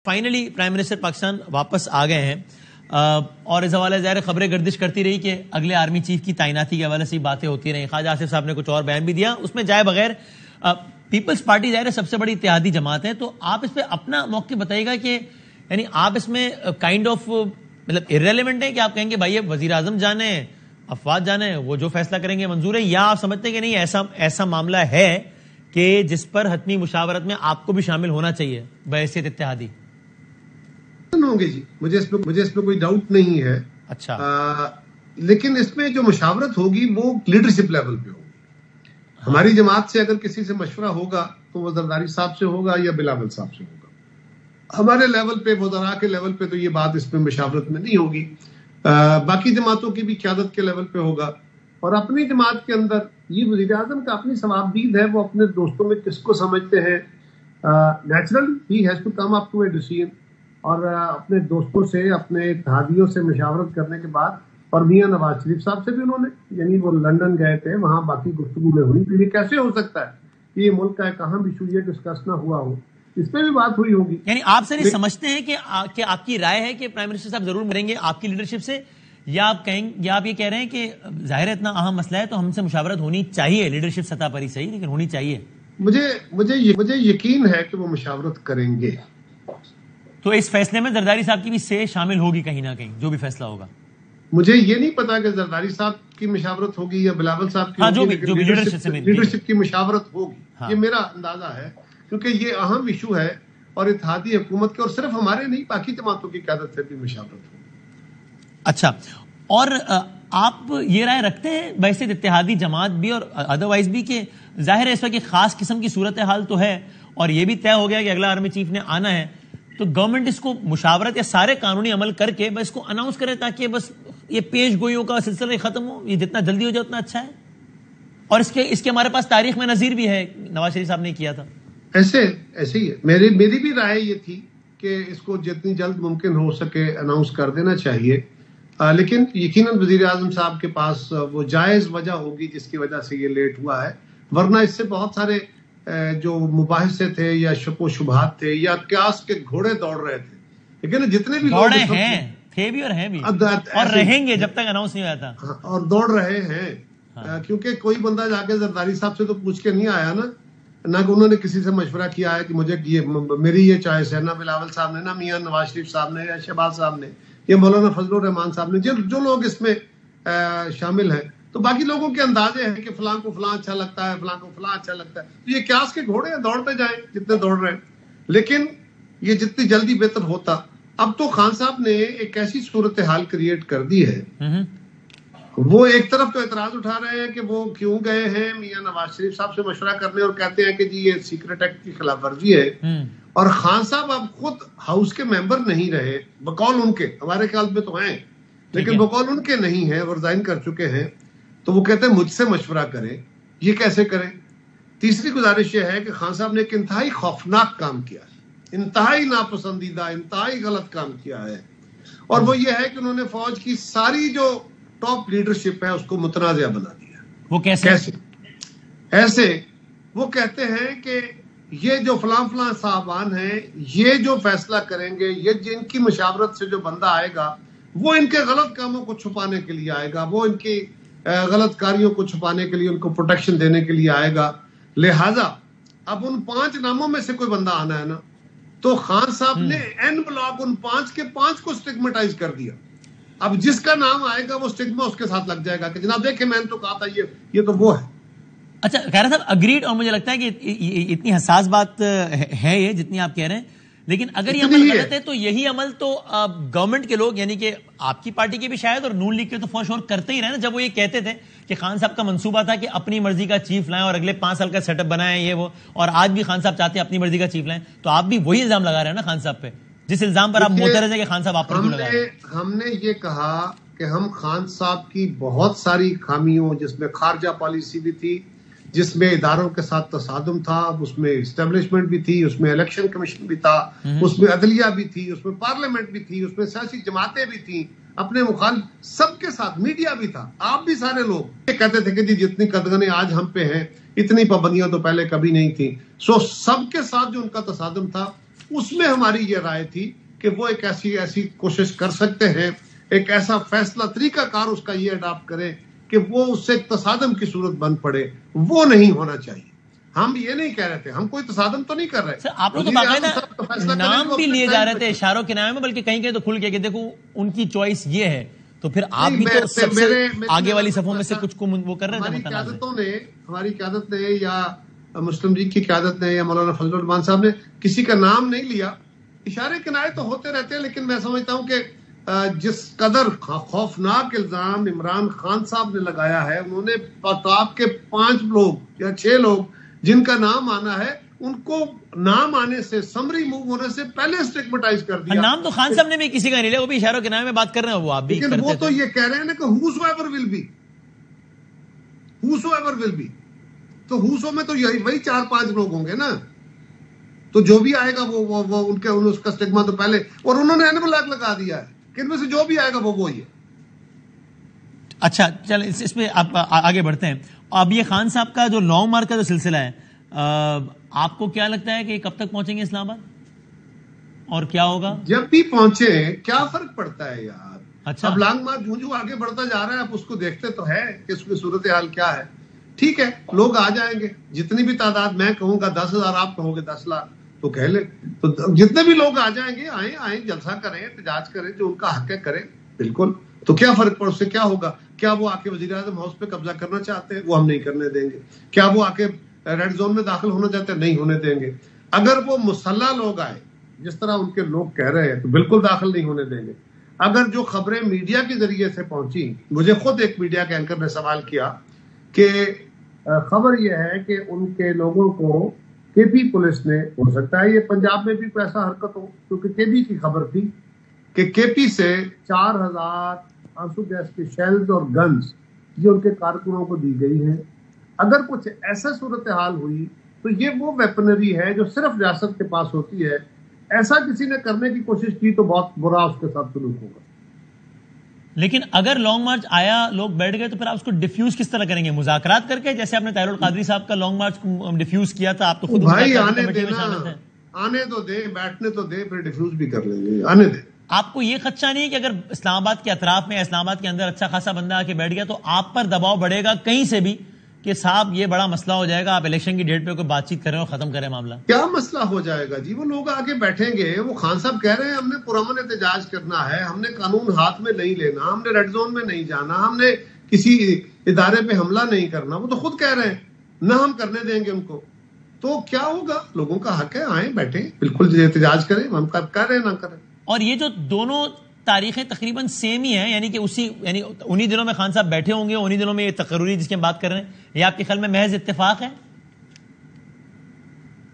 Finally prime minister Pakistan واپس آ گئے ہیں اور اس حوالے ظاہر خبریں گردش کرتی رہی کہ اگلے آرمی چیف کی تعیناتی کے حوالے سے باتیں ہوتی رہیں. خواجہ آصف صاحب نے کچھ اور بیان بھی دیا, اس میں جائے بغیر پیپلز پارٹی ظاہر سب سے بڑی اتحادی جماعت ہے, تو آپ اس پہ اپنا موقع بتائیے گا کہ یعنی آپ اس میں کائنڈ آف مطلب ارریلیونٹ ہے کہ آپ کہیں گے بھائی وزیر اعظم جانے افواج جانے وہ جو فیصلہ کریں گے منظور ہے, یا آپ سمجھتے ہیں کہ نہیں ایسا معاملہ ہے کہ جس پر حتمی مشاورت میں آپ کو بھی شامل ہونا چاہیے بحیثیت اتحادی؟ ہوں گے جی, مجھے اس پہ کوئی ڈاؤٹ نہیں ہے. اچھا, لیکن اس میں جو مشاورت ہوگی وہ لیڈرشپ لیول پہ ہوگی. ہماری جماعت سے اگر کسی سے مشورہ ہوگا تو وہ زرداری صاحب سے ہوگا یا بلاول صاحب سے ہوگا. ہمارے لیول پہ, وزراء کے لیول پہ تو یہ بات اس میں مشاورت میں نہیں ہوگی. باقی جماعتوں کی بھی قیادت کے لیول پہ ہوگا. اور اپنی جماعت کے اندر یہ وزیر اعظم کا اپنی ثوابدید ہے, وہ اپنے دوستوں میں کس کو سمجھتے ہیں. Natural he has to come up to a decision, اور اپنے دوستوں سے, اپنے اتحادیوں سے مشاورت کرنے کے بعد, اور میاں نواز شریف صاحب سے بھی انہوں نے, یعنی وہ لندن گئے تھے, وہاں باقی گفتگو میں ہوئی تھی. یہ کیسے ہو سکتا ہے کہ یہ ملک کا ایک اہم ایشو یہ ڈسکس نہ ہوا ہو, اس پہ بھی بات ہوئی ہوگی. یعنی آپ سر یہ سمجھتے ہیں کہ آپ کی رائے ہے کہ پرائم منسٹر صاحب ضرور ملیں گے آپ کی لیڈرشپ سے, یا آپ یہ کہہ رہے ہیں کہ ظاہر ہے اتنا اہم مسئلہ ہے تو ہم سے مشاورت ہونی چاہیے, لیڈرشپ سطح پر ہی صحیح لیکن ہونی چاہیے؟ مجھے یقین ہے کہ وہ مشاورت کریں گے. تو اس فیصلے میں زرداری صاحب کی بھی سے شامل ہوگی کہیں نہ کہیں, جو بھی فیصلہ ہوگا. مجھے یہ نہیں پتا کہ زرداری صاحب کی مشاورت ہوگی یا بلاول صاحب کی ہوگی, لیڈرشپ کی مشاورت ہوگی, یہ میرا اندازہ ہے, کیونکہ یہ اہم ایشو ہے اور اتحادی حکومت کے, اور صرف ہمارے نہیں باقی جماعتوں کی قیادت سے بھی مشاورت ہوگی. اچھا, اور آپ یہ رائے رکھتے ہیں بحیثیت اتحادی جماعت بھی اور ادروائز بھی کہ ظاہر ہے اس وقت ایک خاص قسم کی صورتحال تو ہے, اور یہ بھی طے ہو گیا کہ اگلا آرمی چیف نے آنا ہے, تو گورنمنٹ اس کو مشاورت یا سارے قانونی عمل کر کے بس اس کو اناؤنس کرے تاکہ بس یہ پیش گوئیوں کا سلسلہ ختم ہو, یہ جتنا جلدی ہو جائے اتنا اچھا ہے. اور اس کے ہمارے پاس تاریخ میں نظیر بھی ہے, نواز شریف صاحب نے کیا تھا. ایسے ہی ہے, میری بھی رائے یہ تھی کہ اس کو جتنی جلد ممکن ہو سکے اناؤنس کر دینا چاہیے, لیکن یقیناً وزیر اعظم صاحب کے پاس وہ جائز وجہ ہوگی جس کی وجہ سے یہ لیٹ ہوا ہے, ورنہ اس سے بہت سارے جو مباحثے تھے یا شک و شبہات تھے یا قیاس کے گھوڑے دوڑ رہے تھے, لیکن جتنے بھی دوڑے ہیں تھے بھی اور ہیں بھی اور رہیں گے جب تک اناؤنس نہیں ہوتا, اور دوڑ رہے ہیں, کیونکہ کوئی بندہ جا کے زرداری صاحب سے تو پوچھ کے نہیں آیا نہ کہ انہوں نے کسی سے مشورہ کیا ہے کہ مجھے میری یہ چوائس ہے, نہ بلاول صاحب نے, نہ میاں نواز شریف صاحب نے, یا شہباز صاحب نے, یا مولانا فضل الرحمان صاحب نے, جو لوگ اس میں شامل ہیں. تو باقی لوگوں کے اندازے ہیں کہ فلاں کو فلاں اچھا لگتا ہے, فلاں کو فلاں اچھا لگتا ہے, تو یہ قیاس کے گھوڑے ہیں, دوڑتے جائیں جتنے دوڑ رہے ہیں. لیکن یہ جتنی جلدی بہتر ہوتا. اب تو خان صاحب نے ایک ایسی صورتحال کریٹ کر دی ہے, وہ ایک طرف تو اعتراض اٹھا رہے ہیں کہ وہ کیوں گئے ہیں میاں نواز شریف صاحب سے مشورہ کرنے, اور کہتے ہیں کہ جی یہ سیکرٹ ایکٹ کی خلاف ورزی ہے. اور خان صاحب اب خود ہاؤس کے ممبر نہیں رہے, بقول ان کے, ہمارے خیال میں تو ہیں لیکن بقول ان کے نہیں ہیں, وہ ریزائن کر چکے ہیں. تو وہ کہتے ہیں مجھ سے مشورہ کریں. یہ کیسے کریں؟ تیسری گزارش یہ ہے کہ خان صاحب نے ایک انتہائی خوفناک کام کیا ہے, انتہائی ناپسندیدہ, انتہائی غلط کام کیا ہے, اور وہ یہ ہے کہ انہوں نے فوج کی ساری جو ٹاپ لیڈرشپ ہے اس کو متنازع بنا دیا. وہ کیسے؟ ایسے وہ کہتے ہیں کہ یہ جو فلاں صاحبان ہیں, یہ جو فیصلہ کریں گے, یہ جن کی مشاورت سے جو بندہ آئے گا وہ ان کے غلط کاموں کو چھپانے کے لیے آئے گا, وہ ان کی غلط کاریوں کو چھپانے کے لیے, ان کو پروٹیکشن دینے کے لیے آئے گا. لہٰذا اب ان 5 ناموں میں سے کوئی بندہ آنا ہے نا, تو خان صاحب نے این بلاک ان 5 کے 5 کو سٹگمیٹائز کر دیا. اب جس کا نام آئے گا وہ سٹگما اس کے ساتھ لگ جائے گا کہ جناب دیکھیں میں نے تو کہا تھا یہ تو وہ ہے. اچھا خیر صاحب اگریڈ, اور مجھے لگتا ہے کہ اتنی حساس بات ہے یہ جتنی آپ کہہ رہے ہیں, لیکن اگر یہ عمل غلط ہے تو یہی عمل تو گورنمنٹ کے لوگ یعنی کہ آپ کی پارٹی کے بھی شاید اور نون لیگ کے تو فور شور کرتے ہی رہے نا. جب وہ یہ کہتے تھے کہ خان صاحب کا منصوبہ تھا کہ اپنی مرضی کا چیف لائیں اور اگلے 5 سال کا سیٹ اپ بنائیں یہ وہ, اور آج بھی خان صاحب چاہتے ہیں اپنی مرضی کا چیف لائیں, تو آپ بھی وہی الزام لگا رہے ہیں نا خان صاحب پہ, جس الزام پر آپ معترض ہیں کہ خان صاحب آپ پر کیوں لگا رہے ہیں. ہم نے یہ کہا کہ ہم خان صاحب کی بہت ساری خامیوں, جس میں خارجہ پالیسی بھی تھی, جس میں اداروں کے ساتھ تصادم تھا, اس میں اسٹیبلشمنٹ بھی تھی, اس میں الیکشن کمیشن بھی تھا, اس میں عدلیہ بھی تھی, اس میں پارلیمنٹ بھی تھی, اس میں سیاسی جماعتیں بھی تھیں, اپنے مخالف سب کے ساتھ میڈیا بھی تھا, آپ بھی سارے لوگ یہ کہتے تھے کہ جی جتنی قدغنیں آج ہم پہ ہیں اتنی پابندیاں تو پہلے کبھی نہیں تھیں. سو سب کے ساتھ جو ان کا تصادم تھا اس میں ہماری یہ رائے تھی کہ وہ ایک ایسی کوشش کر سکتے ہیں, ایک ایسا فیصلہ طریقہ کار اس کا یہ اڈاپٹ کریں کہ وہ اس سے ایک تصادم کی صورت بن پڑے. وہ نہیں ہونا چاہیے. ہم یہ نہیں کہہ رہے تھے, ہم کوئی تصادم تو نہیں کر رہے. آپ لوگ تو باقاعدہ نام بھی لیے جا رہے تھے اشاروں کے نام میں, بلکہ کہیں کہیں تو کھل کے کہ دیکھو ان کی چوائس یہ ہے, تو پھر آپ بھی تو سب سے آگے والی صفوں میں سے کچھ کو وہ کر رہے ہیں. ہماری قیادت نے یا مسلم لیگ کی قیادت نے یا مولانا فضل الرحمان صاحب نے کسی کا نام نہیں لیا. اشارے کنارے تو ہوتے رہتے ہیں, لیکن میں سمجھتا ہوں کہ جس قدر خوفناک الزام عمران خان صاحب نے لگایا ہے, انہوں نے آپ کے 5 لوگ یا 6 لوگ جن کا نام آنا ہے ان کو نام آنے سے, سمری موو ہونے سے پہلے اسٹگمیٹائز کر دیا. نام تو خان صاحب نے بھی کسی کا نہیں لیا, وہ بھی اشاروں کے نام میں بات کر رہے ہیں, وہ آپ بھی لیکن وہ تو یہ کہہ رہے ہیں نا کہ whosoever will be, whosoever will be, تو whoso میں تو وہی 4-5 لوگ ہوں گے نا, تو جو بھی آئے گا وہ ان کے اس کا اسٹگما تو پہلے, اور انہوں نے این بلیک لگا دیا ہے کہ ان میں سے جو بھی آئے گا وہ وہی ہے. اچھا چل اس میں آپ آگے بڑھتے ہیں. اب یہ خان صاحب کا جو لانگ مارچ کا جو سلسلہ ہے, آپ کو کیا لگتا ہے کہ کب تک پہنچیں گے اسلام آباد اور کیا ہوگا؟ جب بھی پہنچے کیا فرق پڑتا ہے یار. اچھا اب لانگ مارچ جو آگے بڑھتا جا رہا ہے, آپ اس کو دیکھتے تو ہے کہ اس کی صورتحال کیا ہے. ٹھیک ہے, لوگ آ جائیں گے, جتنی بھی تعداد میں کہوں گا 10,000, آپ کہو گے 10 لاکھ, تو کہہ لیں. تو جتنے بھی لوگ آ جائیں گے, آئیں جلسہ کریں, احتجاج کریں, جو ان کا حق ہے کریں, بالکل. تو کیا فرق پڑ, اس سے کیا ہوگا؟ کیا وہ آ کے وزیر اعظم ہاؤس پہ قبضہ کرنا چاہتے ہیں؟ وہ ہم نہیں کرنے دیں گے. کیا وہ آ کے ریڈ زون میں داخل ہونا چاہتے ہیں؟ نہیں ہونے دیں گے. اگر وہ مسلح لوگ آئے جس طرح ان کے لوگ کہہ رہے ہیں, تو بالکل داخل نہیں ہونے دیں گے. اگر جو خبریں میڈیا کے ذریعے سے پہنچی, مجھے خود ایک میڈیا کے اینکر نے سوال کیا کہ خبر یہ ہے کہ ان کے لوگوں کو کے پی پولیس نے, ہو سکتا ہے یہ پنجاب میں بھی کوئی ایسا حرکت ہو, کیونکہ کے پی کی خبر تھی کہ کے پی سے 4,000 آنسو گیس کے شیلز اور گنز یہ ان کے کارکنوں کو دی گئی ہیں. اگر کچھ ایسا صورتحال ہوئی تو یہ وہ ویپنری ہے جو صرف ریاست کے پاس ہوتی ہے. ایسا کسی نے کرنے کی کوشش کی تو بہت برا اس کے ساتھ سلوک ہوگا. لیکن اگر لانگ مارچ آیا, لوگ بیٹھ گئے, تو پھر آپ اس کو ڈیفیوز کس طرح کریں گے؟ مذاکرات کر کے, جیسے آپ نے طاہر القادری صاحب کا لانگ مارچ ڈیفیوز کیا تھا. آپ تو خود بھائی آنے تو دے, بیٹھنے تو دے, پھر ڈیفیوز بھی کر لیں گے, آنے دے. آپ کو یہ خدشہ نہیں ہے کہ اگر اسلام آباد کے اطراف میں, اسلام آباد کے اندر اچھا خاصا بندہ آ کے بیٹھ گیا تو آپ پر دباؤ بڑھے گا کہیں سے بھی کہ صاحب یہ بڑا مسئلہ ہو جائے گا, آپ الیکشن کی ڈیٹ پہ کوئی بات چیت کریں اور ختم کریں معاملہ؟ کیا مسئلہ ہو جائے گا جی؟ وہ لوگ آگے بیٹھیں گے. وہ خان صاحب کہہ رہے ہیں ہم نے پرامن احتجاج کرنا ہے, ہم نے قانون ہاتھ میں نہیں لینا, ہم نے ریڈ زون میں نہیں جانا, ہم نے کسی ادارے پہ حملہ نہیں کرنا. وہ تو خود کہہ رہے ہیں, نہ ہم کرنے دیں گے ان کو. تو کیا ہوگا؟ لوگوں کا حق ہے, آئیں بیٹھیں, بالکل احتجاج کریں, ہم کر رہے ہیں نہ کریں. اور یہ جو دونوں تاریخیں تقریباً سیم ہی ہیں, یعنی کہ انہی دنوں میں خان صاحب بیٹھے ہوں گے, انہی دنوں میں یہ تقرری جس کی ہم بات کر رہے ہیں, یہ آپ کے خیال میں محض اتفاق ہے؟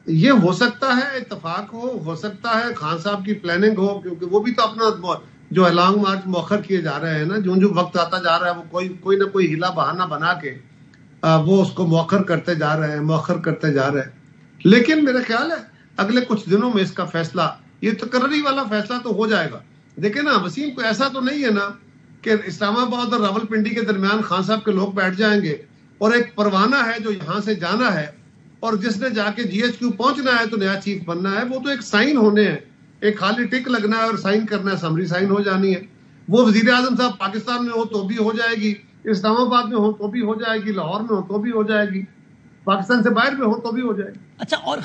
یہ ہو سکتا ہے اتفاق ہو سکتا ہے خان صاحب کی پلاننگ ہو, کیونکہ وہ بھی تو اپنا جو لانگ مارچ مؤخر کیے جا رہے ہیں نا, جو وقت آتا جا رہا ہے وہ کوئی نہ کوئی ہیلا بہانہ بنا کے وہ اس کو مؤخر کرتے جا رہے ہیں. لیکن میرا خیال ہے اگلے کچھ دنوں میں اس کا فیصلہ, یہ تقرری والا فیصلہ تو ہو جائے گا. دیکھیں نا وسیم, کو ایسا تو نہیں ہے نا کہ اسلام آباد اور راولپنڈی کے درمیان خان صاحب کے لوگ بیٹھ جائیں گے اور ایک پروانہ ہے جو یہاں سے جانا ہے, اور جس نے جا کے جی ایچ کیو پہنچنا ہے تو نیا چیف بننا ہے. وہ تو ایک سائن ہونے ہیں, ایک خالی ٹک لگنا ہے اور سائن کرنا ہے, سمری سائن ہو جانی ہے. وہ وزیر اعظم صاحب پاکستان میں ہو تو بھی ہو جائے گی, اسلام آباد میں ہو تو بھی ہو جائے گی, لاہور میں ہو تو بھی ہو جائے گی, پاکستان سے باہر میں ہو تو بھی ہو جائے گی. اچھا, اور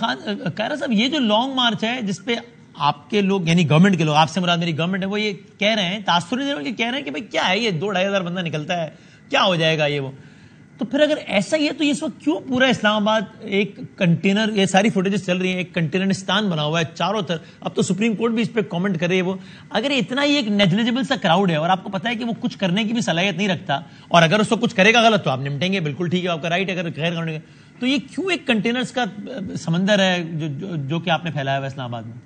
خیرہ صاحب یہ جو لانگ مارچ ہے جس پہ آپ کے لوگ, یعنی گورنمنٹ کے لوگ, آپ سے مراد میری گورنمنٹ ہے, وہ یہ کہہ رہے ہیں, تاثر نہیں کہہ رہے ہیں کہ بھائی کیا ہے یہ 2-2.5 بندہ نکلتا ہے, کیا ہو جائے گا یہ وہ. تو پھر اگر ایسا ہی ہے تو اس وقت کیوں پورا اسلام آباد ایک کنٹینر, یہ ساری فوٹیجز چل رہی ہیں, ایک کنٹینرستان بنا ہوا ہے چاروں طرف. اب تو سپریم کورٹ بھی اس پہ کامنٹ کر رہی ہے. وہ اگر اتنا ہی ایک نیگلیجبل سا کراؤڈ ہے اور آپ کو پتا ہے کہ وہ کچھ کرنے کی بھی صلاحیت نہیں رکھتا, اور اگر اس کو کچھ کرے گا غلط تو آپ نمٹیں گے, بالکل ٹھیک ہے, آپ کا رائٹ ہے, اگر غیر قانونی, تو یہ کیوں ایک کنٹینرز کا سمندر ہے جو کہ آپ نے پھیلایا ہوا اسلام آباد میں؟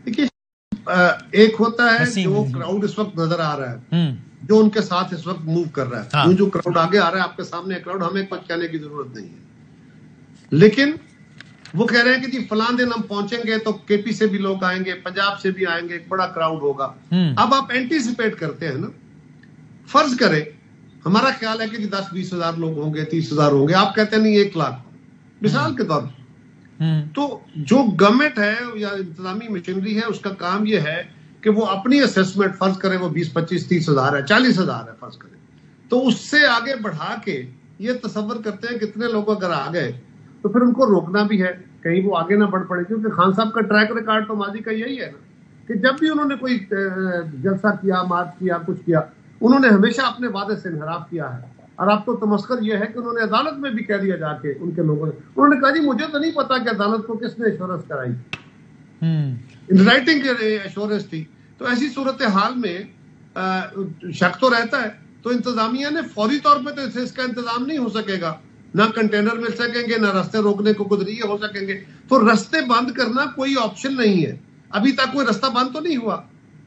دیکھیے, ایک ہوتا ہے جو کراؤڈ اس وقت نظر آ رہا ہے, جو ان کے ساتھ اس وقت موو کر رہا ہے, جو کراؤڈ آگے آ رہا ہے آپ کے سامنے کراؤڈ, ہمیں کچھ کہنے کی ضرورت نہیں ہے. لیکن وہ کہہ رہے ہیں کہ جی فلاں دن ہم پہنچیں گے تو کے پی سے بھی لوگ آئیں گے, پنجاب سے بھی آئیں گے, ایک بڑا کراؤڈ ہوگا. اب آپ اینٹیسپیٹ کرتے ہیں نا, فرض کریں ہمارا خیال ہے کہ 10-20 ہزار لوگ ہوں گے, 30 ہزار ہوں گے, آپ کہتے ہیں نہیں 1 لاکھ, مثال کے طور پر تو جو گورنمنٹ ہے یا انتظامی مشینری ہے اس کا کام یہ ہے کہ وہ اپنی اسیسمنٹ فرض کرے وہ 20, 25, 30 ہزار ہے, 40 ہزار ہے فرض کرے, تو اس سے آگے بڑھا کے یہ تصور کرتے ہیں کتنے لوگ اگر آ گئے تو پھر ان کو روکنا بھی ہے کہیں وہ آگے نہ بڑھ پڑے, کیونکہ خان صاحب کا ٹریک ریکارڈ تو ماضی کا یہی ہے نا کہ جب بھی انہوں نے کوئی جلسہ کیا, مارچ کیا, کچھ کیا, انہوں نے ہمیشہ اپنے وعدے سے انحراف کیا ہے. اور اب تو تمسخر یہ ہے کہ انہوں نے عدالت میں بھی کہہ دیا جا کے ان کے لوگوں نے, انہوں نے کہا جی مجھے تو نہیں پتا کہ عدالت کو کس نے ایشورنس کرائی, ان رائٹنگ ایشورنس تھی. تو ایسی صورتحال میں شک تو رہتا ہے. تو انتظامیہ نے فوری طور پہ تو اس کا انتظام نہیں ہو سکے گا, نہ کنٹینر مل سکیں گے, نہ راستے روکنے کو گزریے ہو سکیں گے. تو راستے بند کرنا کوئی آپشن نہیں ہے. ابھی تک کوئی راستہ بند تو نہیں ہوا,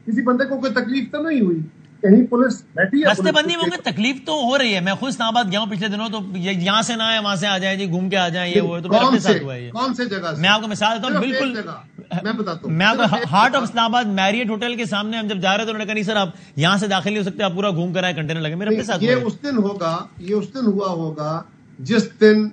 کسی بندے کو کوئی تکلیف تو نہیں ہوئی, کہیں پولیس بیٹھی ہے. راستے بندی ہوں گے, تکلیف تو ہو رہی ہے. میں خود اسلام آباد گیا ہوں پچھلے دنوں, تو یہاں سے نہ آئے وہاں سے آ جائے جی, گھوم کے آ جائیں, یہ وہ. تو اپنے ساتھ ہوا ہے. کون سے جگہ سے؟ میں آپ کو مثال دیتا ہوں, بالکل میں بتاتا ہوں. میں آپ کو ہارٹ آف اسلام آباد میریٹ ہوٹل کے سامنے ہم جب جا رہے تھے, انہوں نے کہا نہیں سر آپ یہاں سے داخل نہیں ہو سکتے, آپ پورا گھوم کر آئے, کنٹینر لگے. میرے اپنے ساتھ یہ اس دن ہوگا, یہ اس دن ہوا ہوگا جس دن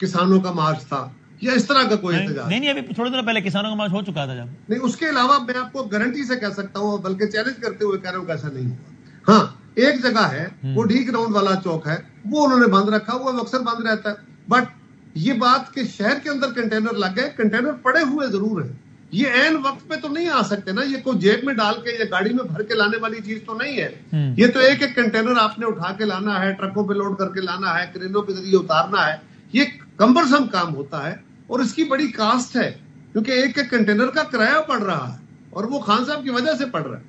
کسانوں کا مارچ تھا, یا اس طرح کا کوئی احتجاج. نہیں, ابھی تھوڑے دنوں پہلے کسانوں کا مارچ ہو چکا تھا جب. نہیں, اس کے علاوہ میں آپ کو گارنٹی سے کہہ سکتا ہوں, بلکہ چیلنج کرتے ہوئے کہہ رہا ہوں کہ ایسا نہیں ہوا. ہاں, ایک جگہ ہے وہ ڈی گراؤنڈ والا چوک ہے, وہ انہوں نے بند رکھا ہوا, وہ اکثر بند رہتا ہے. بٹ یہ بات کہ شہر کے اندر کنٹینر لگ گئے, کنٹینر پڑے ہوئے ضرور ہیں. یہ عین وقت پہ تو نہیں آ سکتے نا, یہ کوئی جیب میں ڈال کے یا گاڑی میں بھر کے لانے والی چیز تو نہیں ہے. یہ تو ایک ایک کنٹینر آپ نے اٹھا کے لانا ہے, ٹرکوں پہ لوڈ کر کے لانا ہے, کرینوں کے ذریعے اتارنا ہے. یہ کمبرسم کام ہوتا ہے اور اس کی بڑی کاسٹ ہے, کیونکہ ایک ایک کنٹینر کا کرایہ پڑ رہا ہے, اور وہ خان صاحب کی وجہ سے پڑ رہا ہے.